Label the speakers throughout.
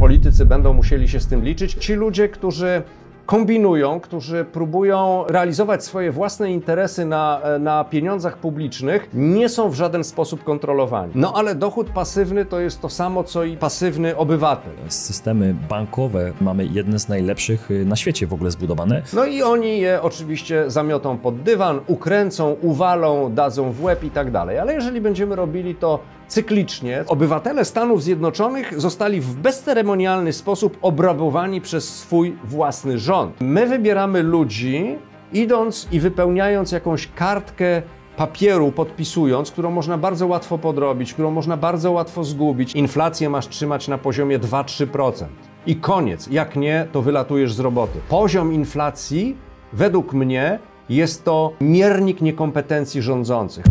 Speaker 1: politycy będą musieli się z tym liczyć. Ci ludzie, którzy kombinują, którzy próbują realizować swoje własne interesy na pieniądzach publicznych, nie są w żaden sposób kontrolowani. No ale dochód pasywny to jest to samo, co i pasywny obywatel.
Speaker 2: Systemy bankowe mamy jedne z najlepszych na świecie w ogóle zbudowane.
Speaker 1: No i oni je oczywiście zamiotą pod dywan, ukręcą, uwalą, dadzą w łeb i tak dalej. Ale jeżeli będziemy robili to cyklicznie, obywatele Stanów Zjednoczonych zostali w bezceremonialny sposób obrabowani przez swój własny rząd. My wybieramy ludzi, idąc i wypełniając jakąś kartkę papieru, podpisując, którą można bardzo łatwo podrobić, którą można bardzo łatwo zgubić. Inflację masz trzymać na poziomie 2–3%. I koniec. Jak nie, to wylatujesz z roboty. Poziom inflacji, według mnie, jest to miernik niekompetencji rządzących.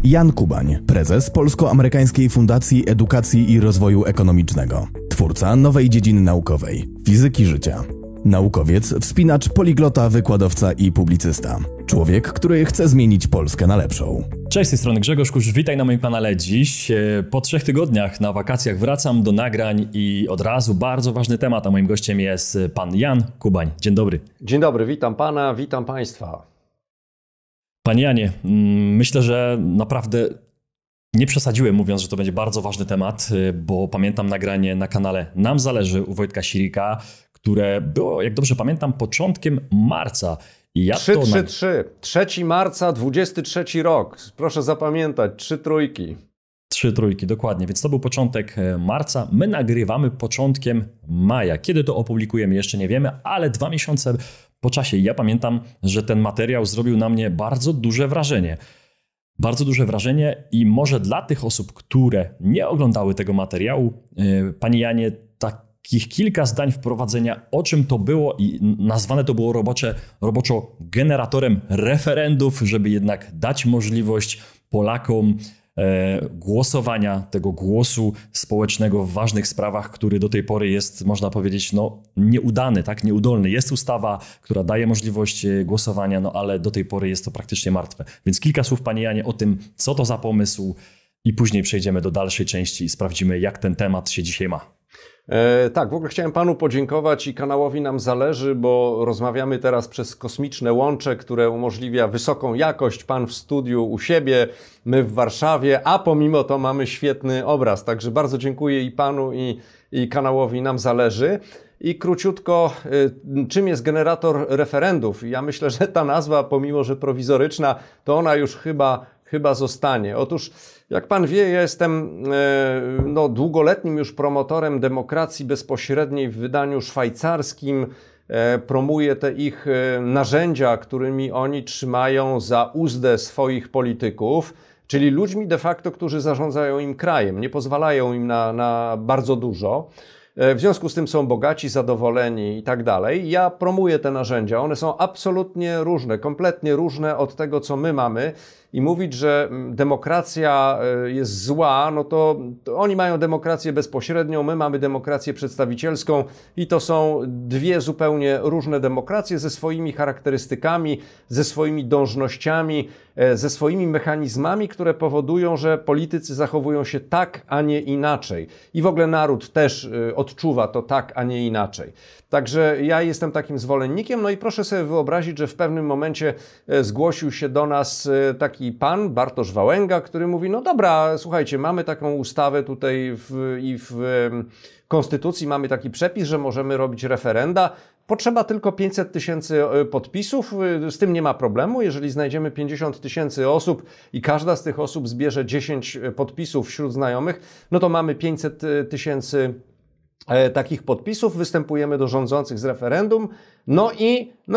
Speaker 3: Jan Kubań, prezes Polsko-Amerykańskiej Fundacji Edukacji i Rozwoju Ekonomicznego. Twórca nowej dziedziny naukowej – fizyki życia. Naukowiec, wspinacz, poliglota, wykładowca i publicysta. Człowiek, który chce zmienić Polskę na lepszą.
Speaker 2: Cześć, z tej strony Grzegorz Kusz, witaj na moim kanale. Dziś po 3 tygodniach na wakacjach wracam do nagrań i od razu bardzo ważny temat, a moim gościem jest pan Jan Kubań. Dzień dobry.
Speaker 1: Dzień dobry, witam pana, witam państwa.
Speaker 2: Panie Janie, myślę, że naprawdę nie przesadziłem, mówiąc, że to będzie bardzo ważny temat, bo pamiętam nagranie na kanale Nam Zależy u Wojtka Sirika, które było, jak dobrze pamiętam, początkiem marca. I ja
Speaker 1: 3 marca, 23 rok. Proszę zapamiętać, 3 trójki.
Speaker 2: 3 trójki, dokładnie. Więc to był początek marca. My nagrywamy początkiem maja. Kiedy to opublikujemy, jeszcze nie wiemy, ale 2 miesiące po czasie. Ja pamiętam, że ten materiał zrobił na mnie bardzo duże wrażenie. Bardzo duże wrażenie i może dla tych osób, które nie oglądały tego materiału, panie Janie, takich kilka zdań wprowadzenia, o czym to było i nazwane to było roboczo generatorem referendów, żeby jednak dać możliwość Polakom głosowania, tego głosu społecznego w ważnych sprawach, który do tej pory jest, można powiedzieć, no nieudany, tak, nieudolny. Jest ustawa, która daje możliwość głosowania, no ale do tej pory jest to praktycznie martwe. Więc kilka słów, panie Janie, o tym, co to za pomysł i później przejdziemy do dalszej części i sprawdzimy, jak ten temat się dzisiaj ma.
Speaker 1: Tak, w ogóle chciałem panu podziękować i kanałowi Nam Zależy, bo rozmawiamy teraz przez kosmiczne łącze, które umożliwia wysoką jakość. Pan w studiu u siebie, my w Warszawie, a pomimo to mamy świetny obraz. Także bardzo dziękuję i panu, i kanałowi Nam Zależy. I króciutko, czym jest generator referendów? Ja myślę, że ta nazwa, pomimo że prowizoryczna, to ona już chyba zostanie. Otóż, jak pan wie, ja jestem długoletnim już promotorem demokracji bezpośredniej w wydaniu szwajcarskim. Promuję te ich narzędzia, którymi oni trzymają za uzdę swoich polityków, czyli ludźmi de facto, którzy zarządzają im krajem, nie pozwalają im na bardzo dużo. W związku z tym są bogaci, zadowoleni i tak dalej. Ja promuję te narzędzia. One są absolutnie różne, kompletnie różne od tego, co my mamy. I mówić, że demokracja jest zła, no to oni mają demokrację bezpośrednią, my mamy demokrację przedstawicielską i to są dwie zupełnie różne demokracje ze swoimi charakterystykami, ze swoimi dążnościami, ze swoimi mechanizmami, które powodują, że politycy zachowują się tak, a nie inaczej. I w ogóle naród też odczuwa to tak, a nie inaczej. Także ja jestem takim zwolennikiem, no i proszę sobie wyobrazić, że w pewnym momencie zgłosił się do nas taki pan, Bartosz Wałęga, który mówi, no dobra, słuchajcie, mamy taką ustawę tutaj w Konstytucji, mamy taki przepis, że możemy robić referenda, potrzeba tylko 500 000 podpisów, z tym nie ma problemu, jeżeli znajdziemy 50 000 osób i każda z tych osób zbierze 10 podpisów wśród znajomych, no to mamy 500 000 takich podpisów, występujemy do rządzących z referendum, no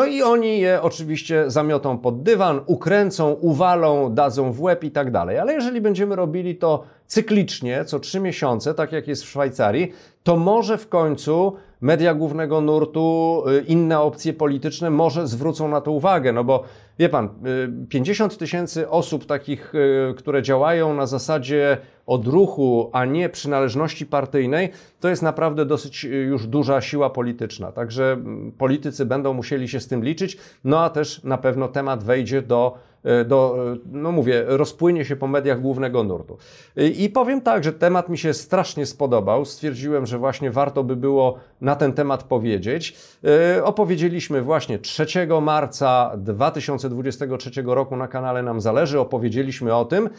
Speaker 1: i oni je oczywiście zamiotą pod dywan, ukręcą, uwalą, dadzą w łeb i tak dalej. Ale jeżeli będziemy robili to cyklicznie, co 3 miesiące, tak jak jest w Szwajcarii, to może w końcu media głównego nurtu, inne opcje polityczne może zwrócą na to uwagę, no bo wie pan, 50 000 osób takich, które działają na zasadzie odruchu, a nie przynależności partyjnej, to jest naprawdę dosyć już duża siła polityczna. Także politycy będą musieli się z tym liczyć, no a też na pewno temat wejdzie do no mówię, rozpłynie się po mediach głównego nurtu. I powiem tak, że temat mi się strasznie spodobał. Stwierdziłem, że właśnie warto by było na ten temat powiedzieć. Opowiedzieliśmy właśnie 3 marca 2023 roku na kanale Nam Zależy, opowiedzieliśmy o tym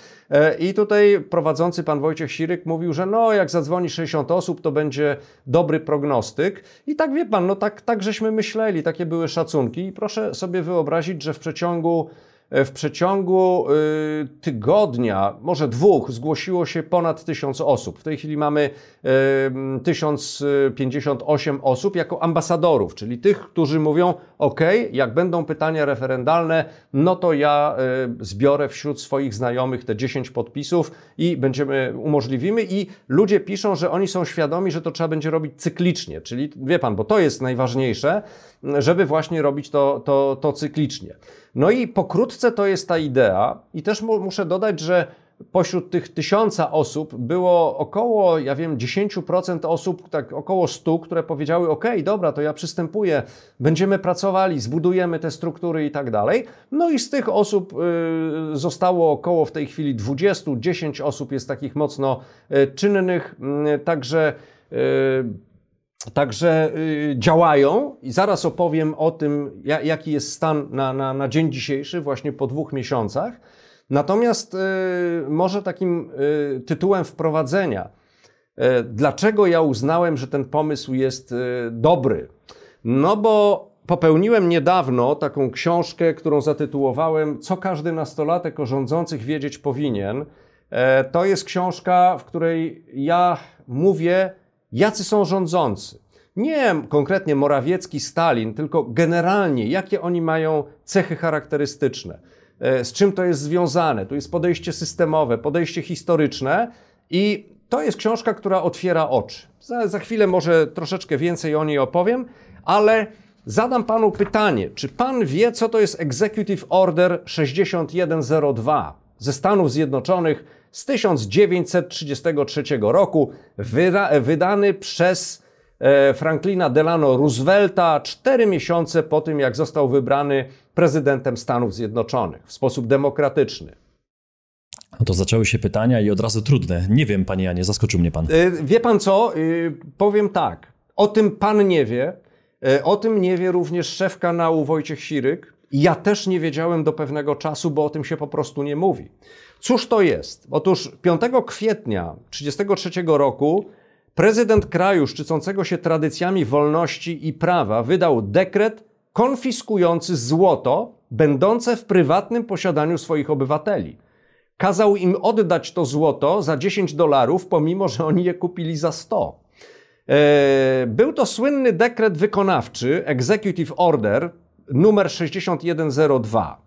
Speaker 1: i tutaj prowadzący pan Wojciech Siryk mówił, że no jak zadzwoni 60 osób, to będzie dobry prognostyk. I tak wie pan, no tak żeśmy myśleli, takie były szacunki i proszę sobie wyobrazić, że w przeciągu tygodnia, może 2, zgłosiło się ponad 1000 osób. W tej chwili mamy 1058 osób jako ambasadorów, czyli tych, którzy mówią, ok, jak będą pytania referendalne, no to ja zbiorę wśród swoich znajomych te 10 podpisów i umożliwimy. I ludzie piszą, że oni są świadomi, że to trzeba będzie robić cyklicznie, czyli wie pan, bo to jest najważniejsze, żeby właśnie robić to cyklicznie. No i pokrótce to jest ta idea i też muszę dodać, że pośród tych 1000 osób było około, 10% osób, tak około 100, które powiedziały, ok, dobra, to ja przystępuję, będziemy pracowali, zbudujemy te struktury i tak dalej. No i z tych osób zostało około w tej chwili 20, 10 osób jest takich mocno czynnych, Także działają i zaraz opowiem o tym, jaki jest stan na dzień dzisiejszy, właśnie po 2 miesiącach. Natomiast może takim tytułem wprowadzenia, dlaczego ja uznałem, że ten pomysł jest dobry? No bo popełniłem niedawno taką książkę, którą zatytułowałem Co każdy nastolatek o rządzących wiedzieć powinien. To jest książka, w której ja mówię, jacy są rządzący. Nie konkretnie Morawiecki, Stalin, tylko generalnie, jakie oni mają cechy charakterystyczne, z czym to jest związane. Tu jest podejście systemowe, podejście historyczne i to jest książka, która otwiera oczy. Za chwilę może troszeczkę więcej o niej opowiem, ale zadam panu pytanie, czy pan wie, co to jest Executive Order 6102 ze Stanów Zjednoczonych z 1933 roku, wydany przez Franklina Delano Roosevelta 4 miesiące po tym, jak został wybrany prezydentem Stanów Zjednoczonych w sposób demokratyczny.
Speaker 2: No to zaczęły się pytania i od razu trudne. Nie wiem, panie Janie, zaskoczył mnie pan.
Speaker 1: Wie pan co? Powiem tak. O tym pan nie wie. O tym nie wie również szef kanału Wojciech Siryk. Ja też nie wiedziałem do pewnego czasu, bo o tym się po prostu nie mówi. Cóż to jest? Otóż 5 kwietnia 1933 roku prezydent kraju szczycącego się tradycjami wolności i prawa wydał dekret konfiskujący złoto będące w prywatnym posiadaniu swoich obywateli. Kazał im oddać to złoto za $10, pomimo że oni je kupili za 100. Był to słynny dekret wykonawczy, Executive Order numer 6102.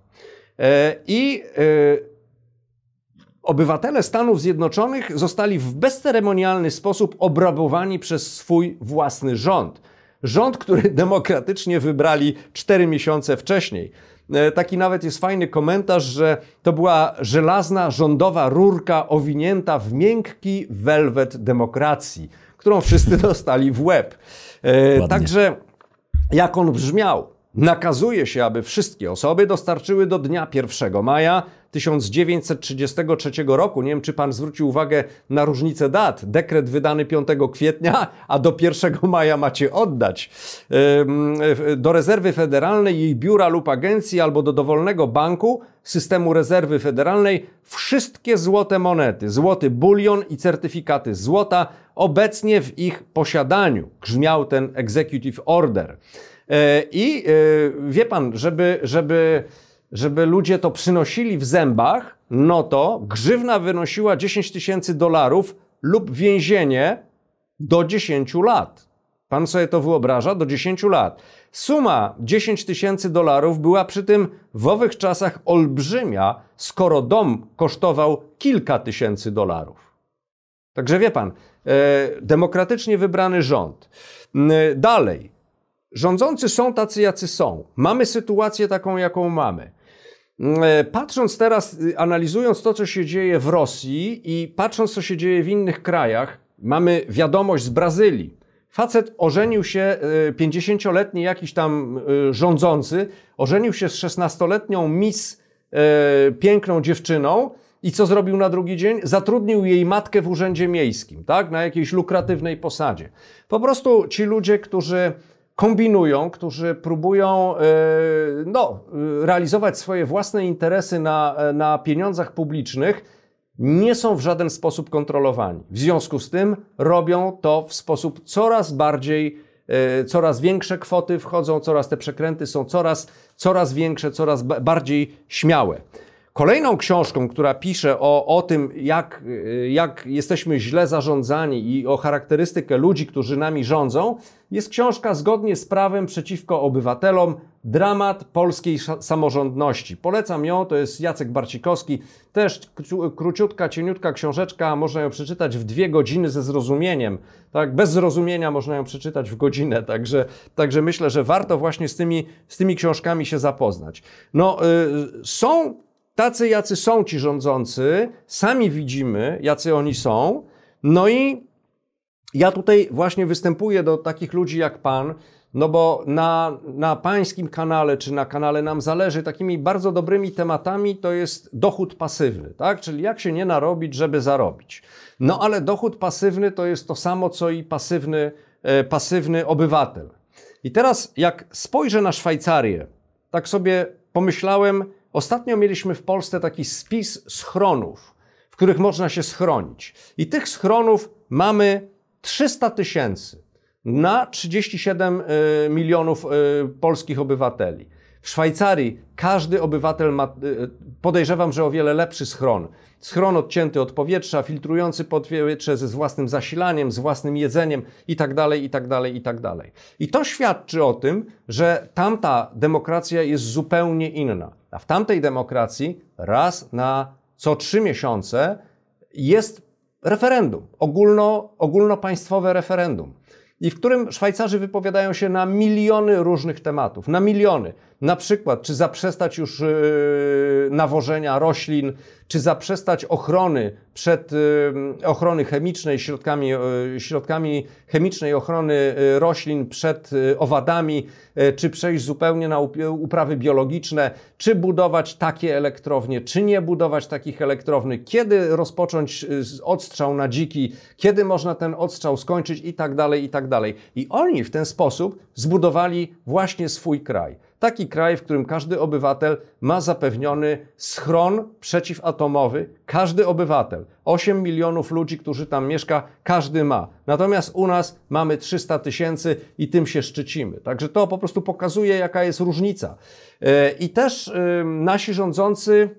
Speaker 1: Obywatele Stanów Zjednoczonych zostali w bezceremonialny sposób obrabowani przez swój własny rząd. Rząd, który demokratycznie wybrali 4 miesiące wcześniej. Taki nawet jest fajny komentarz, że to była żelazna rządowa rurka owinięta w miękki welwet demokracji, którą wszyscy dostali w łeb. Także jak on brzmiał? Nakazuje się, aby wszystkie osoby dostarczyły do dnia 1 maja 1933 roku. Nie wiem, czy pan zwrócił uwagę na różnicę dat. Dekret wydany 5 kwietnia, a do 1 maja macie oddać. Do rezerwy federalnej, jej biura lub agencji albo do dowolnego banku systemu rezerwy federalnej wszystkie złote monety, złoty bulion i certyfikaty złota obecnie w ich posiadaniu. Grzmiał ten Executive Order. I wie pan, żeby ludzie to przynosili w zębach, no to grzywna wynosiła $10,000 lub więzienie do 10 lat. Pan sobie to wyobraża? Do 10 lat. Suma $10,000 była przy tym w owych czasach olbrzymia, skoro dom kosztował kilka tysięcy dolarów. Także wie pan, demokratycznie wybrany rząd. Dalej. Rządzący są tacy, jacy są. Mamy sytuację taką, jaką mamy. Patrząc teraz, analizując to, co się dzieje w Rosji i patrząc, co się dzieje w innych krajach, mamy wiadomość z Brazylii. Facet ożenił się, 50-letni jakiś tam rządzący, ożenił się z 16-letnią Miss piękną dziewczyną i co zrobił na drugi dzień? Zatrudnił jej matkę w urzędzie miejskim, tak? Na jakiejś lukratywnej posadzie. Po prostu ci ludzie, którzy kombinują, którzy próbują realizować swoje własne interesy na pieniądzach publicznych, nie są w żaden sposób kontrolowani. W związku z tym robią to w sposób coraz większe kwoty wchodzą, te przekręty są coraz większe, coraz bardziej śmiałe. Kolejną książką, która pisze o tym, jak jesteśmy źle zarządzani i o charakterystykę ludzi, którzy nami rządzą, jest książka Zgodnie z prawem przeciwko obywatelom. Dramat polskiej samorządności. Polecam ją, to jest Jacek Barcikowski. Też króciutka, cieniutka książeczka, można ją przeczytać w 2 godziny ze zrozumieniem. Tak, bez zrozumienia można ją przeczytać w godzinę, także myślę, że warto właśnie z tymi książkami się zapoznać. Są tacy, jacy są ci rządzący, sami widzimy, jacy oni są, no i ja tutaj właśnie występuję do takich ludzi jak pan, no bo na pańskim kanale, czy na kanale Nam Zależy, takimi bardzo dobrymi tematami to jest dochód pasywny, tak? Czyli jak się nie narobić, żeby zarobić. No ale dochód pasywny to jest to samo, co i pasywny obywatel. I teraz jak spojrzę na Szwajcarię, tak sobie pomyślałem, ostatnio mieliśmy w Polsce taki spis schronów, w których można się schronić. I tych schronów mamy 300 000 na 37 milionów polskich obywateli. W Szwajcarii każdy obywatel ma, podejrzewam, że o wiele lepszy schron. Schron odcięty od powietrza, filtrujący powietrze ze własnym zasilaniem, z własnym jedzeniem itd., itd., itd. I to świadczy o tym, że tamta demokracja jest zupełnie inna. A w tamtej demokracji raz na co 3 miesiące jest referendum, ogólnopaństwowe referendum, i w którym Szwajcarzy wypowiadają się na miliony różnych tematów, na miliony. Na przykład, czy zaprzestać już nawożenia roślin, czy zaprzestać ochrony chemicznej, środkami chemicznej ochrony roślin przed owadami, czy przejść zupełnie na uprawy biologiczne, czy budować takie elektrownie, czy nie budować takich elektrowni, kiedy rozpocząć odstrzał na dziki, kiedy można ten odstrzał skończyć i tak dalej, i tak dalej. I oni w ten sposób zbudowali właśnie swój kraj. Taki kraj, w którym każdy obywatel ma zapewniony schron przeciwatomowy. Każdy obywatel. 8 milionów ludzi, którzy tam mieszka, każdy ma. Natomiast u nas mamy 300 000 i tym się szczycimy. Także to po prostu pokazuje, jaka jest różnica. I też nasi rządzący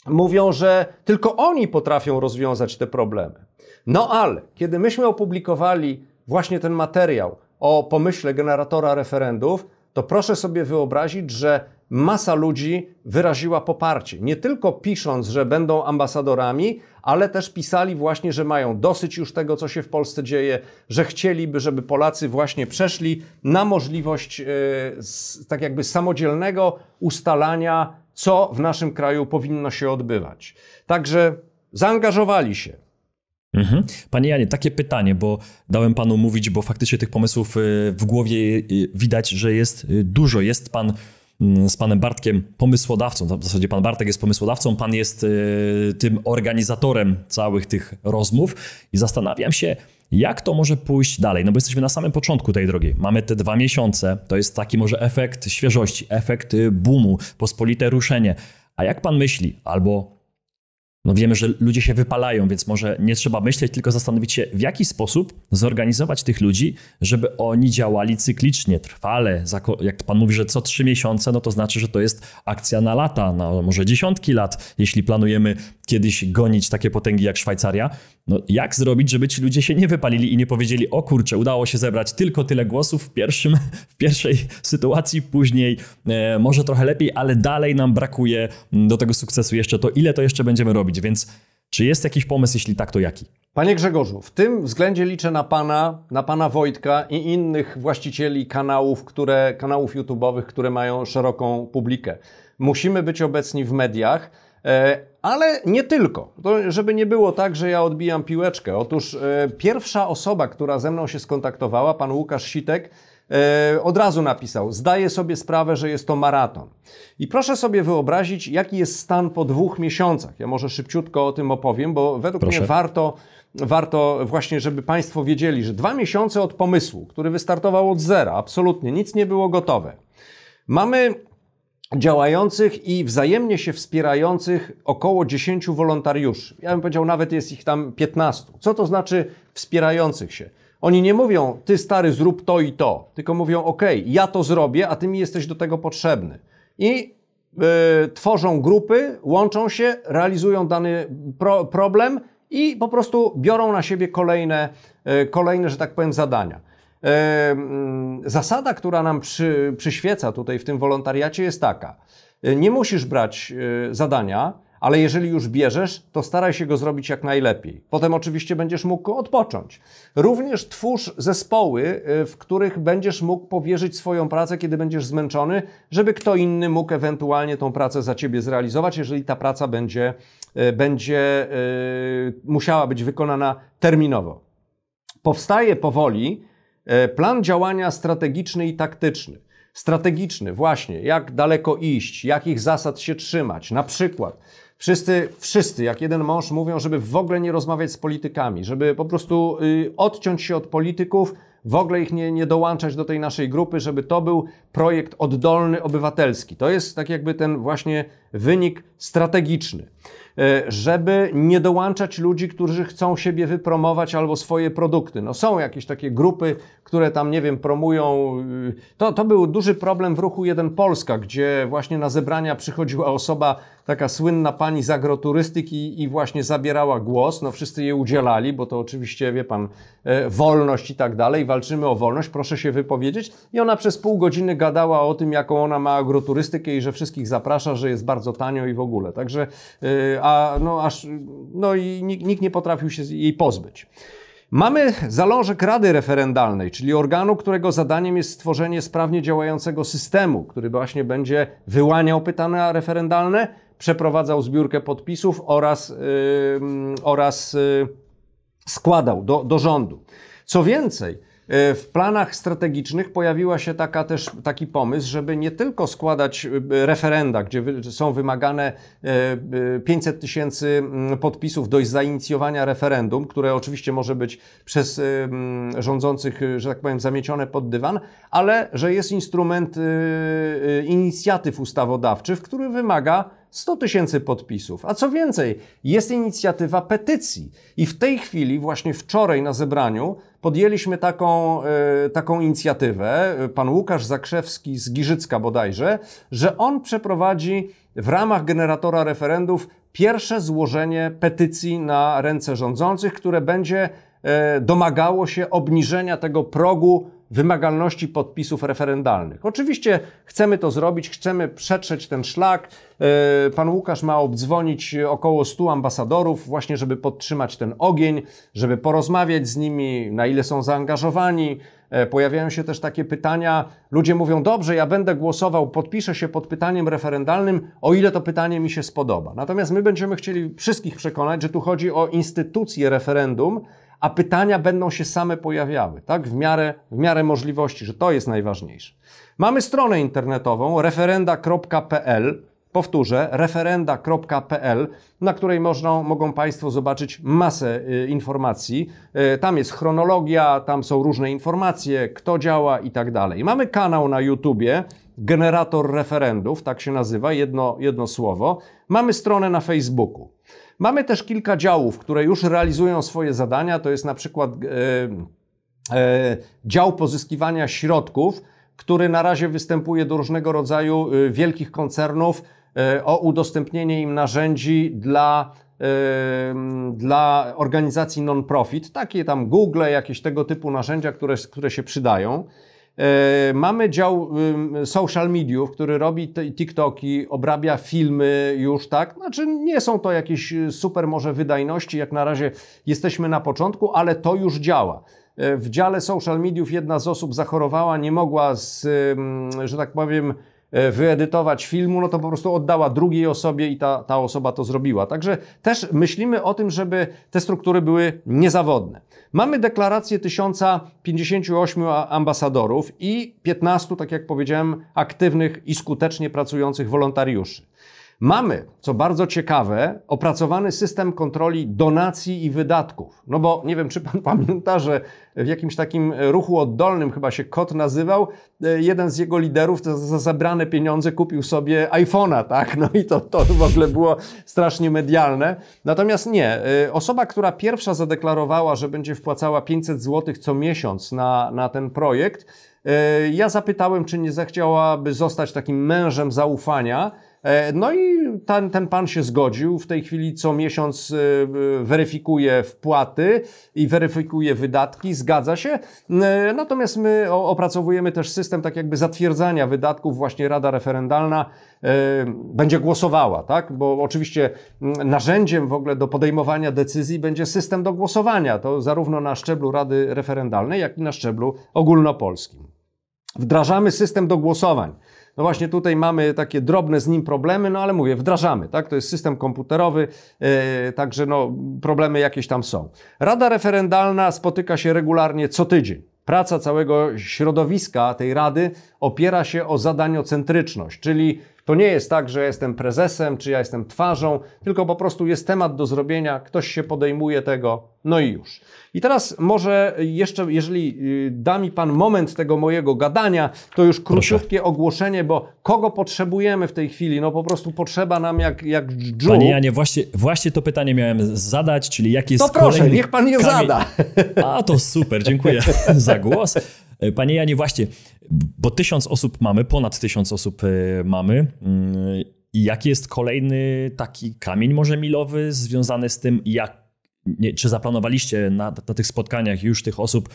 Speaker 1: mówią, że tylko oni potrafią rozwiązać te problemy. No ale kiedy myśmy opublikowali właśnie ten materiał o pomyśle generatora referendów, to proszę sobie wyobrazić, że masa ludzi wyraziła poparcie. Nie tylko pisząc, że będą ambasadorami, ale też pisali właśnie, że mają dosyć już tego, co się w Polsce dzieje, że chcieliby, żeby Polacy właśnie przeszli na możliwość tak jakby samodzielnego ustalania, co w naszym kraju powinno się odbywać. Także zaangażowali się.
Speaker 2: Panie Janie, takie pytanie, bo dałem panu mówić, bo faktycznie tych pomysłów w głowie widać, że jest dużo. Jest pan z panem Bartkiem pomysłodawcą, w zasadzie pan Bartek jest pomysłodawcą, pan jest tym organizatorem całych tych rozmów i zastanawiam się, jak to może pójść dalej, no bo jesteśmy na samym początku tej drogi. Mamy te 2 miesiące, to jest taki może efekt świeżości, efekt boomu, pospolite ruszenie. A jak pan myśli, albo no wiemy, że ludzie się wypalają, więc może nie trzeba myśleć, tylko zastanowić się, w jaki sposób zorganizować tych ludzi, żeby oni działali cyklicznie, trwale. Jak pan mówi, że co 3 miesiące, no to znaczy, że to jest akcja na lata, na może dziesiątki lat, jeśli planujemy kiedyś gonić takie potęgi jak Szwajcaria. No jak zrobić, żeby ci ludzie się nie wypalili i nie powiedzieli, o kurczę, udało się zebrać tylko tyle głosów w pierwszej sytuacji, później może trochę lepiej, ale dalej nam brakuje do tego sukcesu jeszcze to, ile to jeszcze będziemy robić. Więc czy jest jakiś pomysł, jeśli tak, to jaki?
Speaker 1: Panie Grzegorzu, w tym względzie liczę na pana Wojtka i innych właścicieli kanałów YouTube'owych, które mają szeroką publikę. Musimy być obecni w mediach, ale nie tylko. To, żeby nie było tak, że ja odbijam piłeczkę. Otóż pierwsza osoba, która ze mną się skontaktowała, pan Łukasz Sitek, od razu napisał, zdaję sobie sprawę, że jest to maraton. I proszę sobie wyobrazić, jaki jest stan po 2 miesiącach. Ja może szybciutko o tym opowiem, bo według mnie warto właśnie, żeby Państwo wiedzieli, że 2 miesiące od pomysłu, który wystartował od zera, absolutnie, nic nie było gotowe. Mamy działających i wzajemnie się wspierających około 10 wolontariuszy. Ja bym powiedział, nawet jest ich tam 15. Co to znaczy wspierających się? Oni nie mówią, ty stary zrób to i to, tylko mówią, ok, ja to zrobię, a ty mi jesteś do tego potrzebny. I tworzą grupy, łączą się, realizują dany problem i po prostu biorą na siebie kolejne, że tak powiem, zadania. Zasada, która nam przyświeca tutaj w tym wolontariacie jest taka. Nie musisz brać zadania, ale jeżeli już bierzesz, to staraj się go zrobić jak najlepiej. Potem oczywiście będziesz mógł odpocząć. Również twórz zespoły, w których będziesz mógł powierzyć swoją pracę, kiedy będziesz zmęczony, żeby kto inny mógł ewentualnie tą pracę za ciebie zrealizować, jeżeli ta praca będzie musiała być wykonana terminowo. Powstaje powoli plan działania strategiczny i taktyczny. Strategiczny właśnie, jak daleko iść, jakich zasad się trzymać. Na przykład wszyscy jak jeden mąż mówią, żeby w ogóle nie rozmawiać z politykami, żeby po prostu odciąć się od polityków, w ogóle ich nie dołączać do tej naszej grupy, żeby to był projekt oddolny, obywatelski. To jest tak jakby ten właśnie wynik strategiczny. Żeby nie dołączać ludzi, którzy chcą siebie wypromować albo swoje produkty. No są jakieś takie grupy, które tam, nie wiem, promują. To był duży problem w ruchu Jeden Polska, gdzie właśnie na zebrania przychodziła osoba, taka słynna pani z agroturystyki i właśnie zabierała głos. No wszyscy jej udzielali, bo to oczywiście, wie pan, wolność i tak dalej. Walczymy o wolność, proszę się wypowiedzieć. I ona przez pół godziny gadała o tym, jaką ona ma agroturystykę i że wszystkich zaprasza, że jest bardzo tanio i w ogóle. Także i nikt nie potrafił się jej pozbyć. Mamy zalążek Rady Referendalnej, czyli organu, którego zadaniem jest stworzenie sprawnie działającego systemu, który właśnie będzie wyłaniał pytania referendalne, przeprowadzał zbiórkę podpisów oraz składał do rządu. Co więcej, w planach strategicznych pojawiła się taki pomysł, żeby nie tylko składać referenda, gdzie są wymagane 500 000 podpisów do zainicjowania referendum, które oczywiście może być przez rządzących, że tak powiem, zamiecione pod dywan, ale że jest instrument inicjatyw ustawodawczych, który wymaga 100 000 podpisów. A co więcej, jest inicjatywa petycji. I w tej chwili, właśnie wczoraj na zebraniu, podjęliśmy taką inicjatywę, pan Łukasz Zakrzewski z Giżycka bodajże, że on przeprowadzi w ramach generatora referendów pierwsze złożenie petycji na ręce rządzących, które będzie domagało się obniżenia tego progu wymagalności podpisów referendalnych. Oczywiście chcemy to zrobić, chcemy przetrzeć ten szlak. Pan Łukasz ma obdzwonić około 100 ambasadorów, właśnie żeby podtrzymać ten ogień, żeby porozmawiać z nimi, na ile są zaangażowani. Pojawiają się też takie pytania, ludzie mówią, dobrze, ja będę głosował, podpiszę się pod pytaniem referendalnym, o ile to pytanie mi się spodoba. Natomiast my będziemy chcieli wszystkich przekonać, że tu chodzi o instytucję referendum, a pytania będą się same pojawiały, tak? W miarę możliwości, że to jest najważniejsze. Mamy stronę internetową referenda.pl, powtórzę, referenda.pl, na której mogą Państwo zobaczyć masę informacji. Tam jest chronologia, tam są różne informacje, kto działa i tak dalej. Mamy kanał na YouTubie, Generator Referendów, tak się nazywa, jedno słowo. Mamy stronę na Facebooku. Mamy też kilka działów, które już realizują swoje zadania. To jest na przykład dział pozyskiwania środków, który na razie występuje do różnego rodzaju wielkich koncernów o udostępnienie im narzędzi dla organizacji non-profit. Takie tam Google, jakieś tego typu narzędzia, które się przydają. Mamy dział social mediów, który robi TikToki, obrabia filmy już, tak? Znaczy nie są to jakieś super może wydajności, jak na razie jesteśmy na początku, ale to już działa. W dziale social mediów jedna z osób zachorowała, nie mogła, że tak powiem, wyedytować filmu, no to po prostu oddała drugiej osobie i ta osoba to zrobiła. Także też myślimy o tym, żeby te struktury były niezawodne. Mamy deklarację 1058 ambasadorów i 15, tak jak powiedziałem, aktywnych i skutecznie pracujących wolontariuszy. Mamy, co bardzo ciekawe, opracowany system kontroli donacji i wydatków. No bo nie wiem, czy pan pamięta, że w jakimś takim ruchu oddolnym, chyba się KOT nazywał, jeden z jego liderów za zabrane pieniądze kupił sobie iPhone'a, tak? No i to w ogóle było strasznie medialne. Natomiast nie, osoba, która pierwsza zadeklarowała, że będzie wpłacała 500 zł co miesiąc na ten projekt, ja zapytałem, czy nie zechciałaby zostać takim mężem zaufania. No i ten pan się zgodził. W tej chwili co miesiąc weryfikuje wpłaty i weryfikuje wydatki, zgadza się. Natomiast my opracowujemy też system tak jakby zatwierdzania wydatków. Właśnie Rada Referendalna będzie głosowała, tak? Bo oczywiście narzędziem w ogóle do podejmowania decyzji będzie system do głosowania. To zarówno na szczeblu Rady Referendalnej, jak i na szczeblu ogólnopolskim. Wdrażamy system do głosowań. No właśnie tutaj mamy takie drobne z nim problemy, no ale mówię, wdrażamy, tak? To jest system komputerowy, także no problemy jakieś tam są. Rada Referendalna spotyka się regularnie co tydzień. Praca całego środowiska tej rady opiera się o zadaniocentryczność, czyli to nie jest tak, że ja jestem prezesem, czy ja jestem twarzą, tylko po prostu jest temat do zrobienia, ktoś się podejmuje tego, no i już. I teraz może jeszcze, jeżeli da mi pan moment tego mojego gadania, to już króciutkie ogłoszenie, bo kogo potrzebujemy w tej chwili? No po prostu potrzeba nam jak dżdżu.
Speaker 2: Panie Janie, właśnie to pytanie miałem zadać, czyli jaki jest
Speaker 1: to proszę,
Speaker 2: kolejny
Speaker 1: niech pan je zada.
Speaker 2: A to super, dziękuję za głos. Panie Janie, właśnie, bo 1000 osób mamy, ponad 1000 osób mamy. I jaki jest kolejny taki kamień może milowy związany z tym, czy zaplanowaliście na tych spotkaniach już tych osób,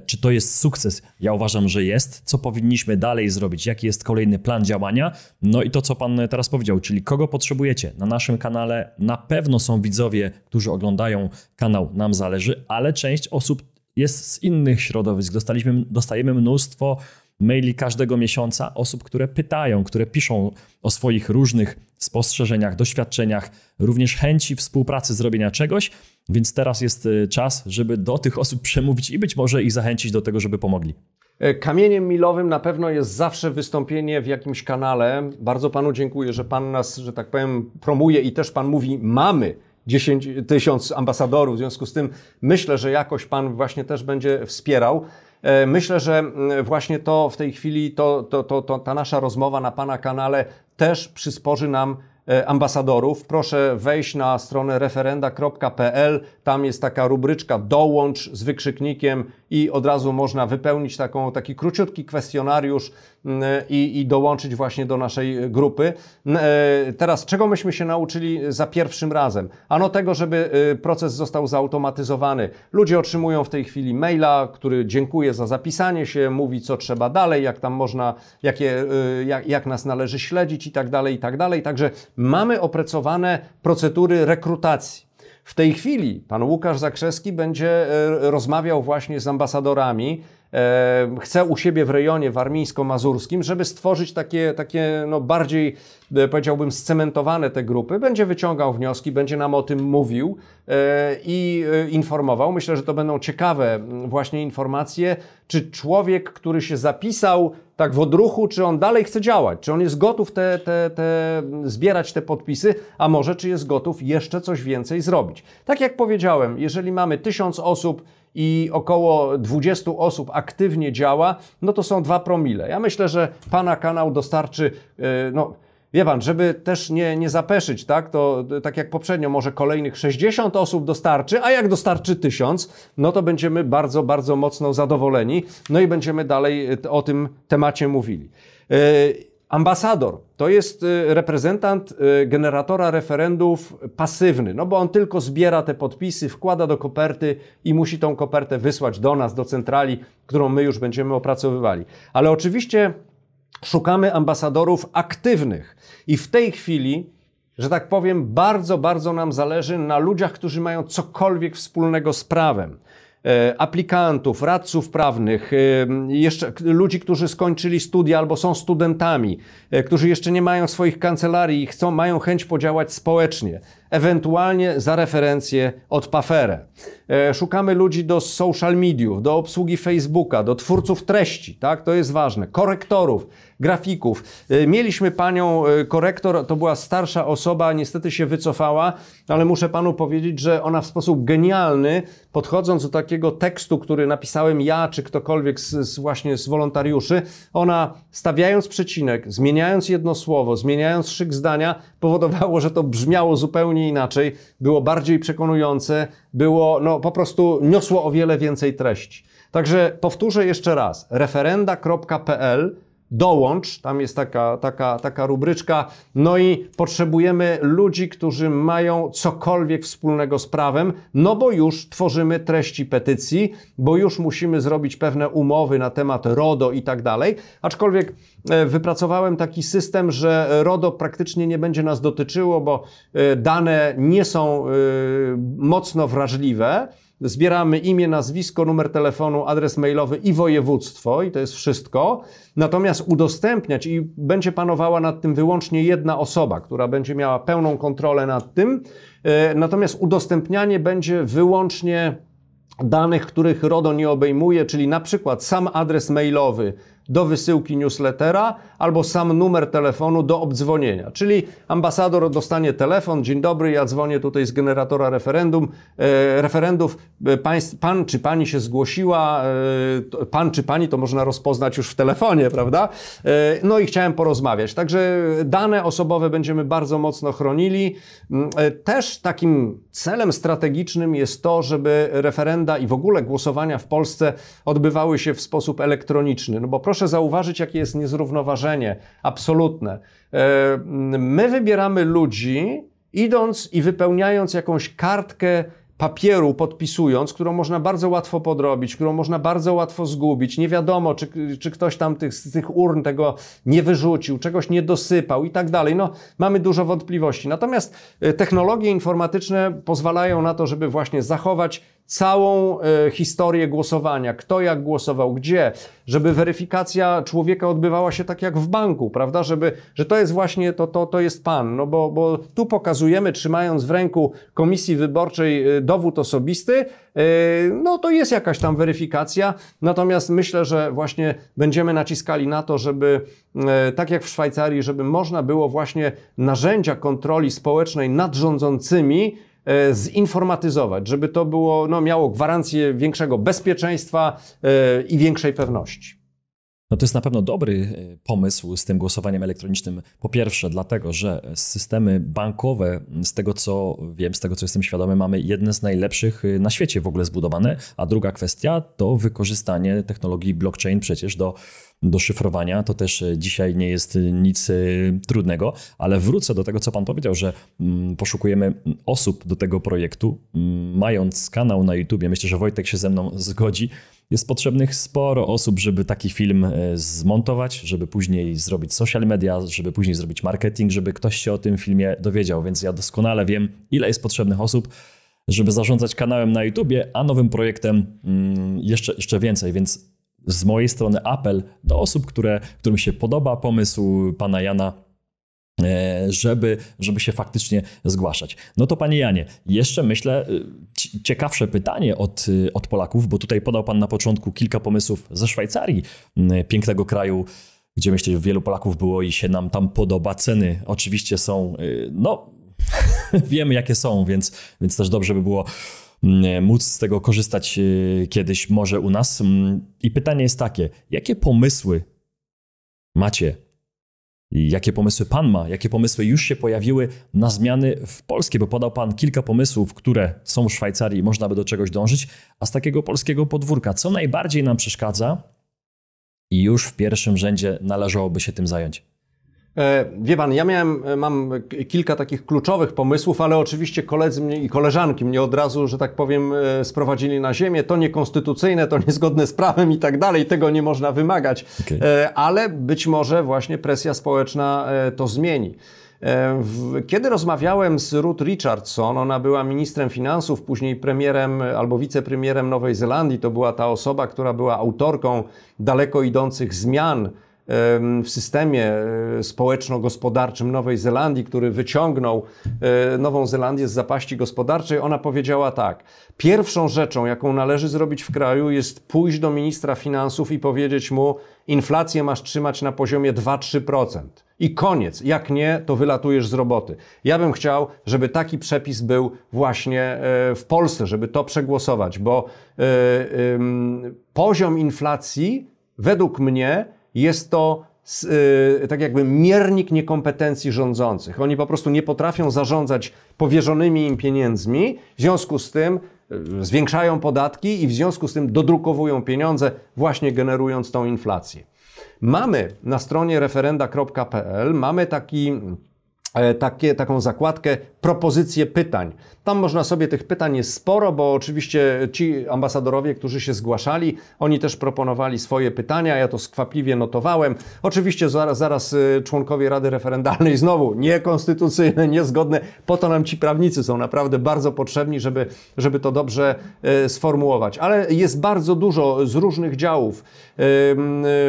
Speaker 2: czy to jest sukces? Ja uważam, że jest. Co powinniśmy dalej zrobić? Jaki jest kolejny plan działania? No i to, co pan teraz powiedział, czyli kogo potrzebujecie? Na naszym kanale na pewno są widzowie, którzy oglądają kanał Nam Zależy, ale część osób jest z innych środowisk. Dostajemy mnóstwo maili każdego miesiąca osób, które pytają, które piszą o swoich różnych spostrzeżeniach, doświadczeniach, również chęci współpracy, zrobienia czegoś, więc teraz jest czas, żeby do tych osób przemówić i być może ich zachęcić do tego, żeby pomogli.
Speaker 1: Kamieniem milowym na pewno jest zawsze wystąpienie w jakimś kanale. Bardzo panu dziękuję, że pan nas, że tak powiem, promuje i też pan mówi, mamy 10 000 ambasadorów, w związku z tym myślę, że jakoś pan właśnie też będzie wspierał. Myślę, że właśnie to w tej chwili, ta nasza rozmowa na pana kanale też przysporzy nam ambasadorów. Proszę wejść na stronę referenda.pl, tam jest taka rubryczka dołącz z wykrzyknikiem i od razu można wypełnić taki króciutki kwestionariusz i dołączyć właśnie do naszej grupy. Teraz, czego myśmy się nauczyli za pierwszym razem? Ano tego, żeby proces został zautomatyzowany. Ludzie otrzymują w tej chwili maila, który dziękuję za zapisanie się, mówi co trzeba dalej, jak tam można, jak nas należy śledzić i tak dalej, i tak dalej. Także mamy opracowane procedury rekrutacji. W tej chwili pan Łukasz Zakrzewski będzie rozmawiał właśnie z ambasadorami. Chce u siebie w rejonie warmińsko-mazurskim, żeby stworzyć takie no bardziej, powiedziałbym, scementowane te grupy. Będzie wyciągał wnioski, będzie nam o tym mówił i informował. Myślę, że to będą ciekawe właśnie informacje, czy człowiek, który się zapisał tak w odruchu, czy on dalej chce działać, czy on jest gotów zbierać te podpisy, a może czy jest gotów jeszcze coś więcej zrobić. Tak jak powiedziałem, jeżeli mamy 1000 osób i około 20 osób aktywnie działa, no to są 2 promile. Ja myślę, że pana kanał dostarczy, no wie pan, żeby też nie zapeszyć, tak, to tak jak poprzednio, może kolejnych 60 osób dostarczy, a jak dostarczy 1000, no to będziemy bardzo, bardzo mocno zadowoleni, no i będziemy dalej o tym temacie mówili. Ambasador to jest reprezentant generatora referendów pasywny, no bo on tylko zbiera te podpisy, wkłada do koperty i musi tą kopertę wysłać do nas, do centrali, którą my już będziemy opracowywali. Ale oczywiście szukamy ambasadorów aktywnych i w tej chwili, że tak powiem, bardzo, bardzo nam zależy na ludziach, którzy mają cokolwiek wspólnego z prawem. Aplikantów, radców prawnych, jeszcze ludzi, którzy skończyli studia albo są studentami, którzy jeszcze nie mają swoich kancelarii i mają chęć podziałać społecznie. ewentualnie za referencję od Paferę. Szukamy ludzi do social mediów, do obsługi Facebooka, do twórców treści, tak? To jest ważne, korektorów, grafików. Mieliśmy panią korektor, to była starsza osoba, niestety się wycofała, ale muszę panu powiedzieć, że ona w sposób genialny, podchodząc do takiego tekstu, który napisałem ja, czy ktokolwiek właśnie z wolontariuszy, ona stawiając przecinek, zmieniając jedno słowo, zmieniając szyk zdania, powodowało, że to brzmiało zupełnie inaczej, było bardziej przekonujące, było, no po prostu niosło o wiele więcej treści. Także powtórzę jeszcze raz, referenda.pl, dołącz, tam jest taka rubryczka, no i potrzebujemy ludzi, którzy mają cokolwiek wspólnego z prawem, no bo już tworzymy treści petycji, bo już musimy zrobić pewne umowy na temat RODO i tak dalej, aczkolwiek wypracowałem taki system, że RODO praktycznie nie będzie nas dotyczyło, bo dane nie są mocno wrażliwe. Zbieramy imię, nazwisko, numer telefonu, adres mailowy i województwo i to jest wszystko. Natomiast udostępniać i będzie panowała nad tym wyłącznie jedna osoba, która będzie miała pełną kontrolę nad tym. Natomiast udostępnianie będzie wyłącznie danych, których RODO nie obejmuje, czyli na przykład sam adres mailowy do wysyłki newslettera albo sam numer telefonu do obdzwonienia. Czyli ambasador dostanie telefon, dzień dobry, ja dzwonię tutaj z generatora referendów, pan czy pani się zgłosiła, pan czy pani to można rozpoznać już w telefonie, prawda? No i chciałem porozmawiać. Także dane osobowe będziemy bardzo mocno chronili. Też takim celem strategicznym jest to, żeby referenda i w ogóle głosowania w Polsce odbywały się w sposób elektroniczny. No bo proszę zauważyć, jakie jest niezrównoważenie absolutne. My wybieramy ludzi, idąc i wypełniając jakąś kartkę papieru, podpisując, którą można bardzo łatwo podrobić, którą można bardzo łatwo zgubić. Nie wiadomo, czy ktoś tam z tych urn tego nie wyrzucił, czegoś nie dosypał i tak dalej. No, mamy dużo wątpliwości. Natomiast technologie informatyczne pozwalają na to, żeby właśnie zachować całą historię głosowania, kto jak głosował, gdzie, żeby weryfikacja człowieka odbywała się tak jak w banku, prawda, że to jest właśnie, to jest pan, no bo tu pokazujemy, trzymając w ręku komisji wyborczej dowód osobisty, no to jest jakaś tam weryfikacja, natomiast myślę, że właśnie będziemy naciskali na to, żeby tak jak w Szwajcarii, żeby można było właśnie narzędzia kontroli społecznej nad rządzącymi zinformatyzować, żeby to było, no, miało gwarancję większego bezpieczeństwa i większej pewności.
Speaker 2: No to jest na pewno dobry pomysł z tym głosowaniem elektronicznym. Po pierwsze dlatego, że systemy bankowe, z tego co wiem, z tego co jestem świadomy, mamy jedne z najlepszych na świecie w ogóle zbudowane, a druga kwestia to wykorzystanie technologii blockchain przecież do szyfrowania. To też dzisiaj nie jest nic trudnego, ale wrócę do tego, co pan powiedział, że poszukujemy osób do tego projektu. Mając kanał na YouTubie, myślę, że Wojtek się ze mną zgodzi, jest potrzebnych sporo osób, żeby taki film zmontować, żeby później zrobić social media, żeby później zrobić marketing, żeby ktoś się o tym filmie dowiedział. Więc ja doskonale wiem, ile jest potrzebnych osób, żeby zarządzać kanałem na YouTubie, a nowym projektem jeszcze więcej. Więc z mojej strony apel do osób, którym się podoba pomysł pana Jana, żeby się faktycznie zgłaszać. No to panie Janie, jeszcze myślę ciekawsze pytanie od Polaków, bo tutaj podał pan na początku kilka pomysłów ze Szwajcarii, pięknego kraju, gdzie myślę, że wielu Polaków było i się nam tam podoba. Ceny oczywiście są, no wiemy jakie są, więc też dobrze by było móc z tego korzystać kiedyś może u nas. I pytanie jest takie, jakie pomysły macie? Jakie pomysły pan ma? Jakie pomysły już się pojawiły na zmiany w Polsce? Bo podał pan kilka pomysłów, które są w Szwajcarii i można by do czegoś dążyć, a z takiego polskiego podwórka, co najbardziej nam przeszkadza i już w pierwszym rzędzie należałoby się tym zająć?
Speaker 1: Wie pan, mam kilka takich kluczowych pomysłów, ale oczywiście koledzy mnie i koleżanki mnie od razu, że tak powiem, sprowadzili na ziemię. To niekonstytucyjne, to niezgodne z prawem i tak dalej, tego nie można wymagać. Okay. Ale być może właśnie presja społeczna to zmieni. Kiedy rozmawiałem z Ruth Richardson, ona była ministrem finansów, później premierem albo wicepremierem Nowej Zelandii, to była ta osoba, która była autorką daleko idących zmian w systemie społeczno-gospodarczym Nowej Zelandii, który wyciągnął Nową Zelandię z zapaści gospodarczej, ona powiedziała tak: pierwszą rzeczą, jaką należy zrobić w kraju, jest pójść do ministra finansów i powiedzieć mu: inflację masz trzymać na poziomie 2-3%. I koniec. Jak nie, to wylatujesz z roboty. Ja bym chciał, żeby taki przepis był właśnie w Polsce, żeby to przegłosować, bo poziom inflacji według mnie jest to tak jakby miernik niekompetencji rządzących. Oni po prostu nie potrafią zarządzać powierzonymi im pieniędzmi, w związku z tym zwiększają podatki i w związku z tym dodrukowują pieniądze, właśnie generując tą inflację. Mamy na stronie referenda.pl mamy taką zakładkę propozycje pytań. Tam można sobie tych pytań jest sporo, bo oczywiście ci ambasadorowie, którzy się zgłaszali, oni też proponowali swoje pytania, ja to skwapliwie notowałem. Oczywiście zaraz członkowie Rady Referendalnej znowu niekonstytucyjne, niezgodne, po to nam ci prawnicy są naprawdę bardzo potrzebni, żeby to dobrze sformułować. Ale jest bardzo dużo z różnych działów.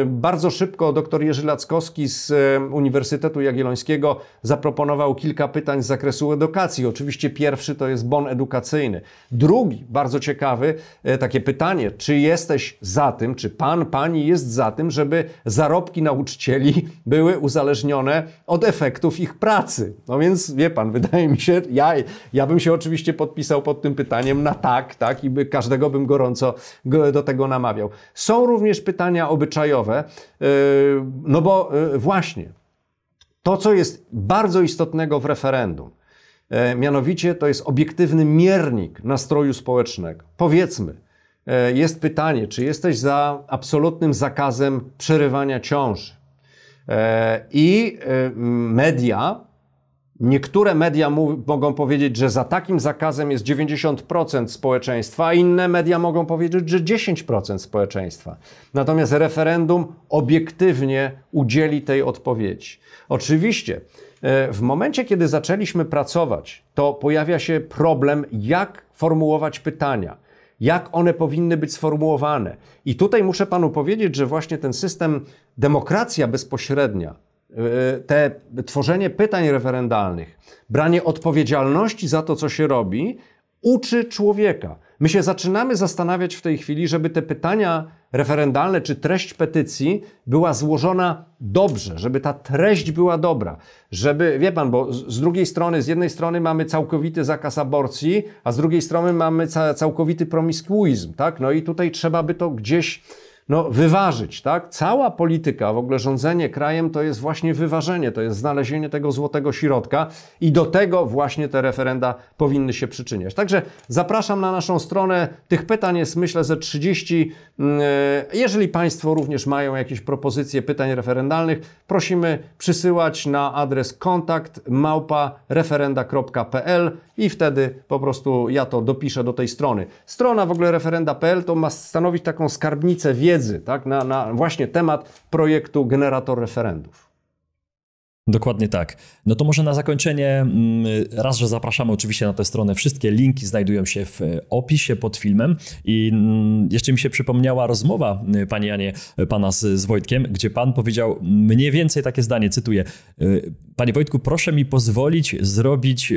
Speaker 1: Bardzo szybko dr Jerzy Lackowski z Uniwersytetu Jagiellońskiego zaproponował kilka pytań z zakresu edukacji. Oczywiście pierwszy to jest bon edukacyjny. Drugi, bardzo ciekawy, takie pytanie: czy jesteś za tym, czy pan, pani jest za tym, żeby zarobki nauczycieli były uzależnione od efektów ich pracy? No więc wie pan, wydaje mi się, ja bym się oczywiście podpisał pod tym pytaniem na tak, i każdego bym gorąco do tego namawiał. Są również pytania obyczajowe, no bo właśnie to, co jest bardzo istotnego w referendum, mianowicie to jest obiektywny miernik nastroju społecznego. Powiedzmy, jest pytanie, czy jesteś za absolutnym zakazem przerywania ciąży? I niektóre media mogą powiedzieć, że za takim zakazem jest 90% społeczeństwa, a inne media mogą powiedzieć, że 10% społeczeństwa. Natomiast referendum obiektywnie udzieli tej odpowiedzi. Oczywiście w momencie, kiedy zaczęliśmy pracować, to pojawia się problem, jak formułować pytania, jak one powinny być sformułowane. I tutaj muszę panu powiedzieć, że właśnie ten system demokracja bezpośrednia, tworzenie pytań referendalnych, branie odpowiedzialności za to, co się robi, uczy człowieka. My się zaczynamy zastanawiać w tej chwili, żeby te pytania referendalne czy treść petycji była złożona dobrze, żeby ta treść była dobra, żeby, wie pan, bo z jednej strony mamy całkowity zakaz aborcji, a z drugiej strony mamy całkowity promiskuizm, tak? No i tutaj trzeba by to gdzieś wyważyć, tak? Cała polityka, w ogóle rządzenie krajem to jest właśnie wyważenie, to jest znalezienie tego złotego środka i do tego właśnie te referenda powinny się przyczyniać. Także zapraszam na naszą stronę. Tych pytań jest, myślę, ze 30. Jeżeli państwo również mają jakieś propozycje pytań referendalnych, prosimy przysyłać na adres kontakt@referenda.pl i wtedy po prostu ja to dopiszę do tej strony. Strona w ogóle referenda.pl to ma stanowić taką skarbnicę wiedzy, tak, na właśnie temat projektu Generator Referendów.
Speaker 2: Dokładnie tak. No to może na zakończenie raz, że zapraszamy oczywiście na tę stronę. Wszystkie linki znajdują się w opisie pod filmem i jeszcze mi się przypomniała rozmowa, panie Janie, pana z Wojtkiem, gdzie pan powiedział mniej więcej takie zdanie, cytuję: panie Wojtku, proszę mi pozwolić zrobić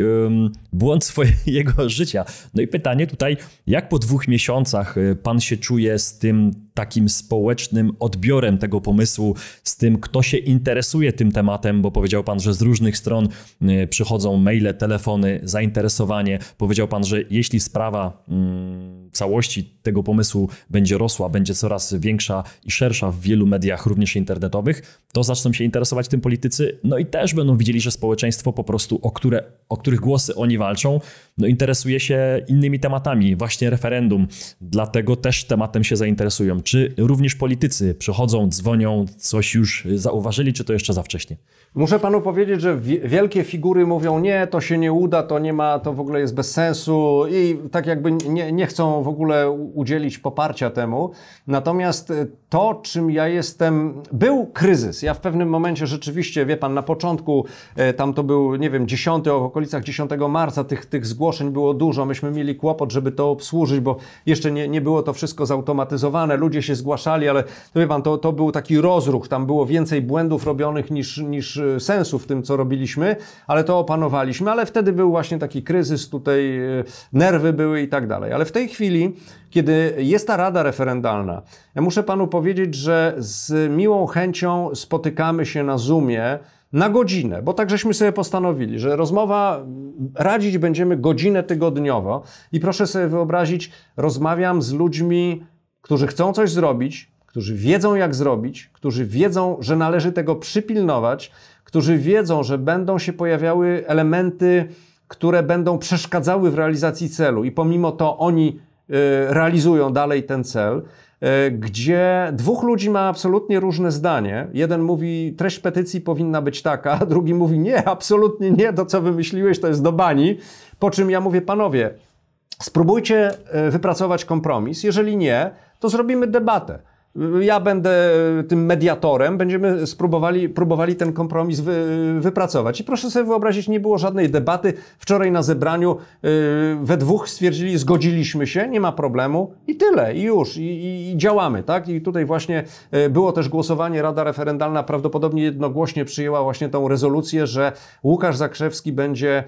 Speaker 2: błąd swojego życia. No i pytanie tutaj, jak po 2 miesiącach pan się czuje z tym takim społecznym odbiorem tego pomysłu, z tym, kto się interesuje tym tematem, bo powiedział pan, że z różnych stron przychodzą maile, telefony, zainteresowanie. Powiedział pan, że jeśli sprawa całości tego pomysłu będzie rosła, będzie coraz większa i szersza w wielu mediach, również internetowych, to zaczną się interesować tym politycy, no i też będą widzieli, że społeczeństwo po prostu, o których głosy oni walczą, no interesuje się innymi tematami, właśnie referendum, dlatego też tematem się zainteresują. Czy również politycy przychodzą, dzwonią, coś już zauważyli, czy to jeszcze za wcześnie?
Speaker 1: Muszę panu powiedzieć, że wielkie figury mówią: nie, to się nie uda, to nie ma, to w ogóle jest bez sensu i tak jakby nie chcą w ogóle udzielić poparcia temu. Natomiast to, czym ja jestem... Był kryzys. Ja w pewnym momencie rzeczywiście, wie pan, na początku, tam to był, nie wiem, 10, w okolicach 10 marca tych zgłoszeń było dużo. Myśmy mieli kłopot, żeby to obsłużyć, bo jeszcze nie było to wszystko zautomatyzowane. Ludzie się zgłaszali, ale to, wie pan, to był taki rozruch. Tam było więcej błędów robionych niż sensu w tym, co robiliśmy, ale to opanowaliśmy. Ale wtedy był właśnie taki kryzys, tutaj nerwy były i tak dalej. Ale w tej chwili, kiedy jest ta rada referendalna, ja muszę panu powiedzieć, że z miłą chęcią spotykamy się na Zoomie na godzinę, bo tak żeśmy sobie postanowili, że rozmowa, radzić będziemy godzinę tygodniowo i proszę sobie wyobrazić, rozmawiam z ludźmi, którzy chcą coś zrobić, którzy wiedzą, jak zrobić, którzy wiedzą, że należy tego przypilnować, którzy wiedzą, że będą się pojawiały elementy, które będą przeszkadzały w realizacji celu i pomimo to oni realizują dalej ten cel, gdzie dwóch ludzi ma absolutnie różne zdanie. Jeden mówi, treść petycji powinna być taka, a drugi mówi, nie, absolutnie nie, to co wymyśliłeś to jest do bani. Po czym ja mówię, panowie, spróbujcie wypracować kompromis. Jeżeli nie, to zrobimy debatę. Ja będę tym mediatorem, będziemy próbowali ten kompromis wypracować. I proszę sobie wyobrazić, nie było żadnej debaty. Wczoraj na zebraniu we dwóch stwierdzili, zgodziliśmy się, nie ma problemu i tyle, i już, i działamy, tak? I tutaj właśnie było też głosowanie, Rada Referendalna prawdopodobnie jednogłośnie przyjęła właśnie tą rezolucję, że Łukasz Zakrzewski będzie,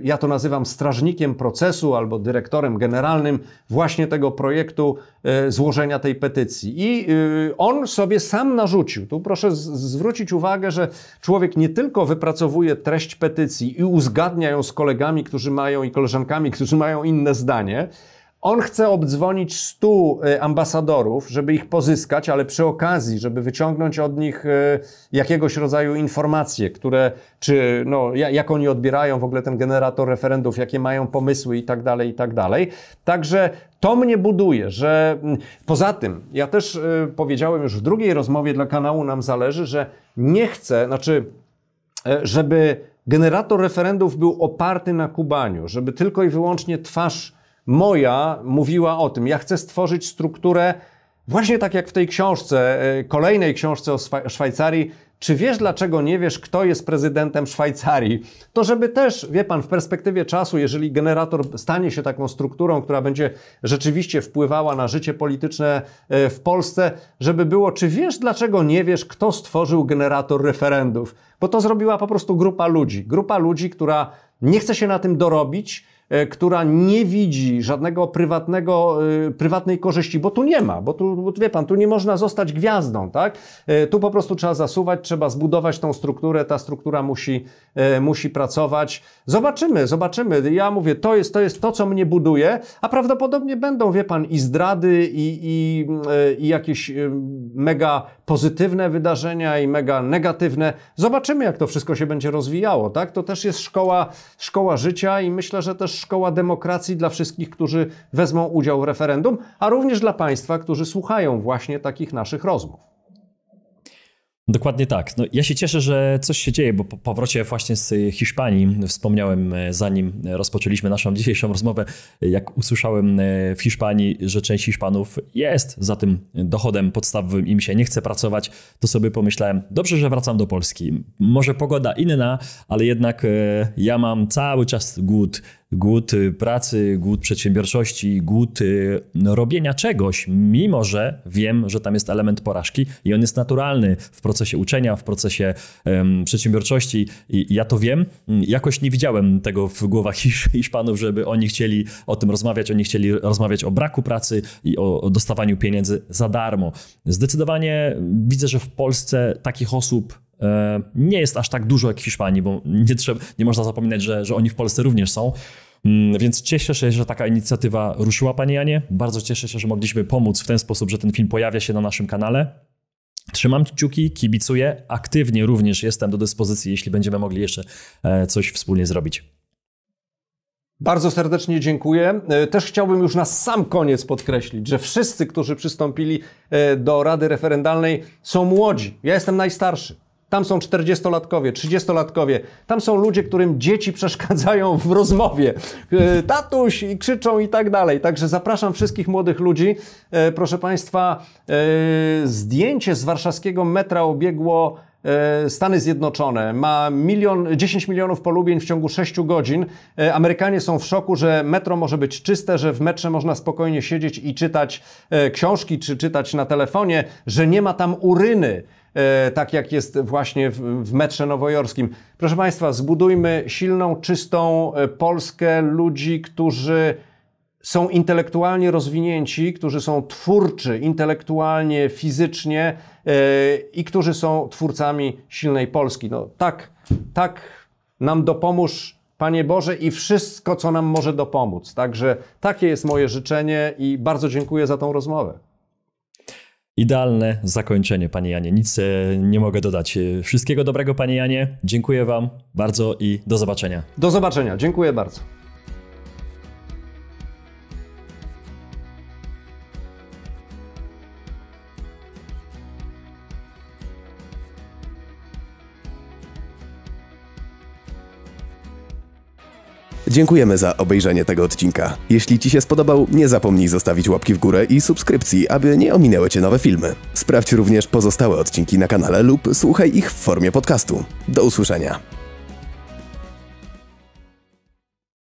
Speaker 1: ja to nazywam strażnikiem procesu albo dyrektorem generalnym właśnie tego projektu złożenia tej petycji. I on sobie sam narzucił. Tu proszę zwrócić uwagę, że człowiek nie tylko wypracowuje treść petycji i uzgadnia ją z kolegami, którzy mają i koleżankami, którzy mają inne zdanie. On chce obdzwonić 100 ambasadorów, żeby ich pozyskać, ale przy okazji, żeby wyciągnąć od nich jakiegoś rodzaju informacje, które, czy no, jak oni odbierają w ogóle ten generator referendów, jakie mają pomysły i tak dalej, i tak dalej. Także to mnie buduje, że poza tym, ja też powiedziałem już w drugiej rozmowie dla kanału Nam Zależy, że nie chcę, żeby generator referendów był oparty na Kubaniu, żeby tylko i wyłącznie twarz moja mówiła o tym. Ja chcę stworzyć strukturę właśnie tak jak w tej książce, kolejnej książce o Szwajcarii. Czy wiesz, dlaczego nie wiesz, kto jest prezydentem Szwajcarii? To żeby też, wie pan, w perspektywie czasu, jeżeli generator stanie się taką strukturą, która będzie rzeczywiście wpływała na życie polityczne w Polsce, żeby było, czy wiesz, dlaczego nie wiesz, kto stworzył generator referendów? Bo to zrobiła po prostu grupa ludzi. Grupa ludzi, która nie chce się na tym dorobić, która nie widzi żadnego prywatnej korzyści, bo tu nie ma, bo tu, wie pan, tu nie można zostać gwiazdą, tak? Tu po prostu trzeba zasuwać, trzeba zbudować tą strukturę, ta struktura musi pracować. Zobaczymy. Ja mówię, to jest to, co mnie buduje, a prawdopodobnie będą, wie pan, i zdrady, i jakieś mega pozytywne wydarzenia, i mega negatywne. Zobaczymy, jak to wszystko się będzie rozwijało, tak? To też jest szkoła życia i myślę, że też szkoła demokracji dla wszystkich, którzy wezmą udział w referendum, a również dla państwa, którzy słuchają właśnie takich naszych rozmów.
Speaker 2: Dokładnie tak. No, ja się cieszę, że coś się dzieje, bo po powrocie właśnie z Hiszpanii, wspomniałem zanim rozpoczęliśmy naszą dzisiejszą rozmowę, jak usłyszałem w Hiszpanii, że część Hiszpanów jest za tym dochodem podstawowym, im się nie chce pracować, to sobie pomyślałem, dobrze, że wracam do Polski. Może pogoda inna, ale jednak ja mam cały czas głód pracy, głód przedsiębiorczości, głód robienia czegoś, mimo że wiem, że tam jest element porażki i on jest naturalny w procesie uczenia, w procesie przedsiębiorczości i ja to wiem. Jakoś nie widziałem tego w głowach Hiszpanów, żeby oni chcieli o tym rozmawiać, oni chcieli rozmawiać o braku pracy i o dostawaniu pieniędzy za darmo. Zdecydowanie widzę, że w Polsce takich osób nie jest aż tak dużo jak w Hiszpanii, bo nie można zapominać, że oni w Polsce również są. Więc cieszę się, że taka inicjatywa ruszyła, panie Janie. Bardzo cieszę się, że mogliśmy pomóc w ten sposób, że ten film pojawia się na naszym kanale. Trzymam kciuki, kibicuję. Aktywnie również jestem do dyspozycji, jeśli będziemy mogli jeszcze coś wspólnie zrobić.
Speaker 1: Bardzo serdecznie dziękuję. Też chciałbym już na sam koniec podkreślić, że wszyscy, którzy przystąpili do Rady Referendalnej, są młodzi. Ja jestem najstarszy. tam są 40-latkowie, 30-latkowie, tam są ludzie, którym dzieci przeszkadzają w rozmowie, tatuś i krzyczą i tak dalej. Także zapraszam wszystkich młodych ludzi. Proszę Państwa, zdjęcie z warszawskiego metra obiegło Stany Zjednoczone, ma 10 milionów polubień w ciągu 6 godzin. Amerykanie są w szoku, że metro może być czyste, że w metrze można spokojnie siedzieć i czytać książki, czy czytać na telefonie, że nie ma tam uryny, tak jak jest właśnie w metrze nowojorskim. Proszę Państwa, zbudujmy silną, czystą Polskę ludzi, którzy są intelektualnie rozwinięci, którzy są twórczy intelektualnie, fizycznie i którzy są twórcami silnej Polski. No tak nam dopomóż, Panie Boże, i wszystko, co nam może dopomóc. Także takie jest moje życzenie i bardzo dziękuję za tą rozmowę.
Speaker 2: Idealne zakończenie, Panie Janie. Nic nie mogę dodać. Wszystkiego dobrego, Panie Janie. Dziękuję Wam bardzo i do zobaczenia.
Speaker 1: Do zobaczenia. Dziękuję bardzo.
Speaker 3: Dziękujemy za obejrzenie tego odcinka. Jeśli Ci się spodobał, nie zapomnij zostawić łapki w górę i subskrypcji, aby nie ominęły Cię nowe filmy. Sprawdź również pozostałe odcinki na kanale lub słuchaj ich w formie podcastu. Do usłyszenia.